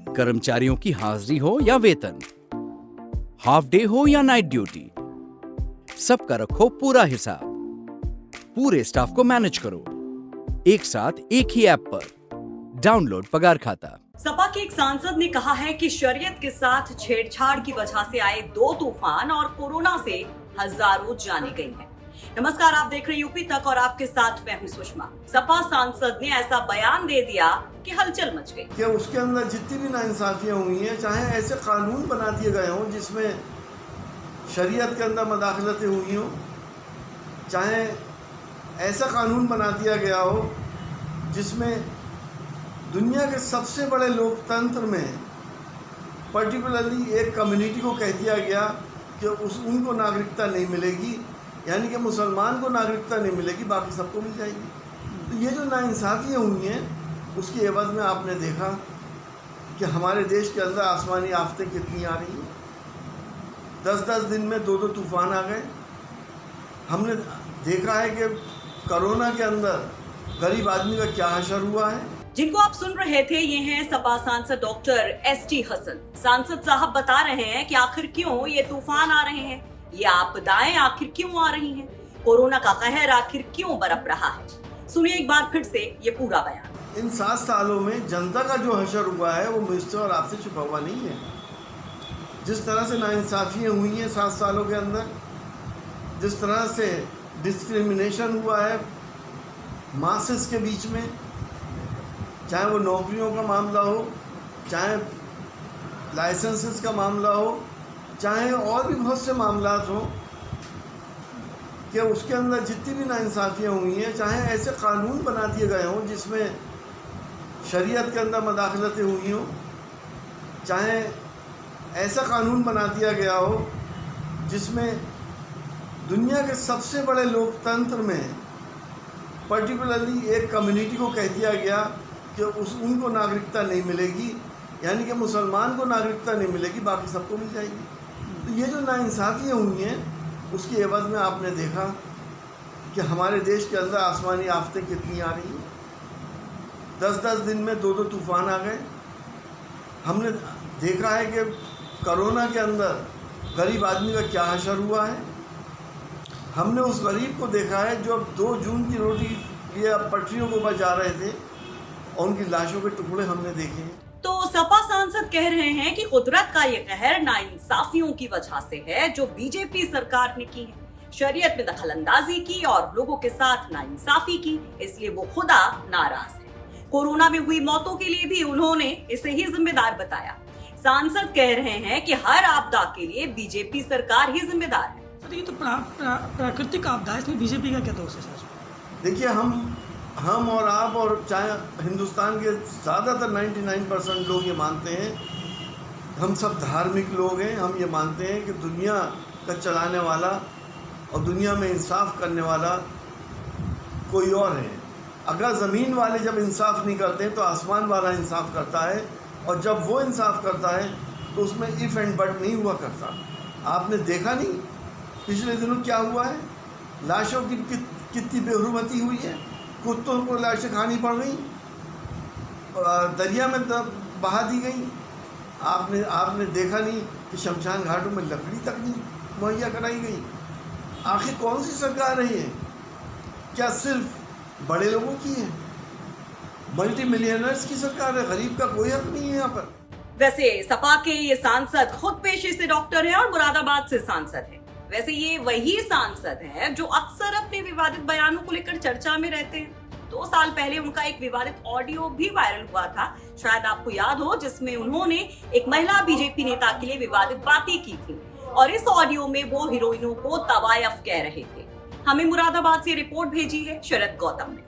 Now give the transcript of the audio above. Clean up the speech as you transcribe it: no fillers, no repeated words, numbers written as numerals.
कर्मचारियों की हाजिरी हो या वेतन, हाफ डे हो या नाइट ड्यूटी, सबका रखो पूरा हिसाब। पूरे स्टाफ को मैनेज करो एक साथ एक ही ऐप पर। डाउनलोड पगार खाता। सपा के एक सांसद ने कहा है कि शरीयत के साथ छेड़छाड़ की वजह से आए 2 तूफान और कोरोना से हजारों जानें गई हैं। नमस्कार, आप देख रहे हैं यूपी तक और आपके साथ मैं हूं सुषमा। सपा सांसद ने ऐसा बयान दे दिया कि हलचल मच गई। कि उसके अंदर जितनी भी नाइंसाफियां हुई हैं, चाहे ऐसे कानून बना दिए गए हों जिसमें शरीयत के अंदर मदाखलतें हुई हों, चाहे ऐसा कानून बना दिया गया हो जिसमें दुनिया के सबसे बड़े लोकतंत्र में पर्टिकुलरली एक कम्युनिटी को कह दिया गया कि उनको नागरिकता नहीं मिलेगी, यानी कि मुसलमान को नागरिकता नहीं मिलेगी, बाकी सबको मिल जाएगी। तो ये जो नाइंसाफ़ियाँ हुई हैं उसकी एवज़ में आपने देखा कि हमारे देश के अंदर आसमानी आफतें कितनी आ रही हैं। 10-10 दिन में 2-2 तूफ़ान आ गए। हमने देखा है कि कोरोना के अंदर गरीब आदमी का क्या हशर हुआ है। जिनको आप सुन रहे थे ये हैं सपा सांसद डॉक्टर एसटी हसन। सांसद साहब बता रहे हैं कि आखिर क्यों ये तूफान आ रहे हैं, ये आपदाएं आखिर क्यों आ रही हैं, कोरोना का कहर आखिर क्यों बरप रहा है। सुनिए एक बार फिर से ये पूरा बयान। इन 7 सालों में जनता का जो हशर हुआ है वो मुझसे और आपसे छुपा हुआ नहीं है। जिस तरह से नाइंसाफियाँ हुई हैं 7 सालों के अंदर, जिस तरह से डिस्क्रिमिनेशन हुआ है मासेस के बीच में, चाहे वो नौकरियों का मामला हो, चाहे लाइसेंसेस का मामला हो, चाहे और भी बहुत से मामलात हों, कि उसके अंदर जितनी भी नाइंसाफियाँ हुई हैं, चाहे ऐसे कानून बना दिए गए हों जिसमें शरीयत के अंदर मदाखलतें हुई हों, चाहे ऐसा कानून बना दिया गया हो जिसमें दुनिया के सबसे बड़े लोकतंत्र में पर्टिकुलरली एक कम्युनिटी को कह दिया गया कि उनको नागरिकता नहीं मिलेगी, यानी कि मुसलमान को नागरिकता नहीं मिलेगी, बाकी सबको मिल जाएगी। तो ये जो नाइंसाफ़ियाँ हुई हैं उसकी एवज़ में आपने देखा कि हमारे देश के अंदर आसमानी आफतें कितनी आ रही हैं। 10-10 दिन में 2-2 तूफ़ान आ गए। हमने देखा है कि कोरोना के अंदर गरीब आदमी का क्या हशर हुआ है। हमने उस गरीब को देखा है जो अब 2 जून की रोटी लिए पटरियों को बचा रहे थे और उनकी लाशों के टुकड़े हमने देखे हैं। तो सपा सांसद कह रहे हैं कि कुदरत का ये कहर नाइंसाफियों की वजह से है जो बीजेपी सरकार ने की है। शरीयत में दखलंदाजी की और लोगों के साथ नाइंसाफी की, इसलिए वो खुदा नाराज है। कोरोना में हुई मौतों के लिए भी उन्होंने इसे ही जिम्मेदार बताया। सांसद कह रहे हैं कि हर आपदा के लिए बीजेपी सरकार ही जिम्मेदार है। सर, ये तो प्राकृतिक आपदा है, इसमें बीजेपी का क्या दोष है सर? देखिए, हम और आप और चाहे हिंदुस्तान के ज़्यादातर 99% लोग ये मानते हैं, हम सब धार्मिक लोग हैं, हम ये मानते हैं कि दुनिया का चलाने वाला और दुनिया में इंसाफ करने वाला कोई और है। अगर ज़मीन वाले जब इंसाफ नहीं करते हैं तो आसमान वाला इंसाफ करता है, और जब वो इंसाफ करता है तो उसमें इफ़ एंड बट नहीं हुआ करता। आपने देखा नहीं पिछले दिनों क्या हुआ है, लाशों की कितनी बेहुरमती हुई है, कुत्तों को लाशें खानी पड़ गई, दरिया में बहा दी गई। आपने देखा नहीं कि शमशान घाटों में लकड़ी तक नहीं मुहैया कराई गई। आखिर कौन सी सरकार है ये? क्या सिर्फ बड़े लोगों की है? मल्टी मिलियनर्स की सरकार है, गरीब का कोई हक नहीं है यहाँ पर। वैसे सपा के ये सांसद खुद पेशे से डॉक्टर हैं और मुरादाबाद से सांसद हैं। वैसे ये वही सांसद हैं जो अक्सर अपने विवादित बयानों को लेकर चर्चा में रहते हैं। 2 साल पहले उनका एक विवादित ऑडियो भी वायरल हुआ था, शायद आपको याद हो, जिसमें उन्होंने एक महिला बीजेपी नेता के लिए विवादित बातें की थी और इस ऑडियो में वो हीरोइनों को तवायफ कह रहे थे। हमें मुरादाबाद से रिपोर्ट भेजी है शरद गौतम ने।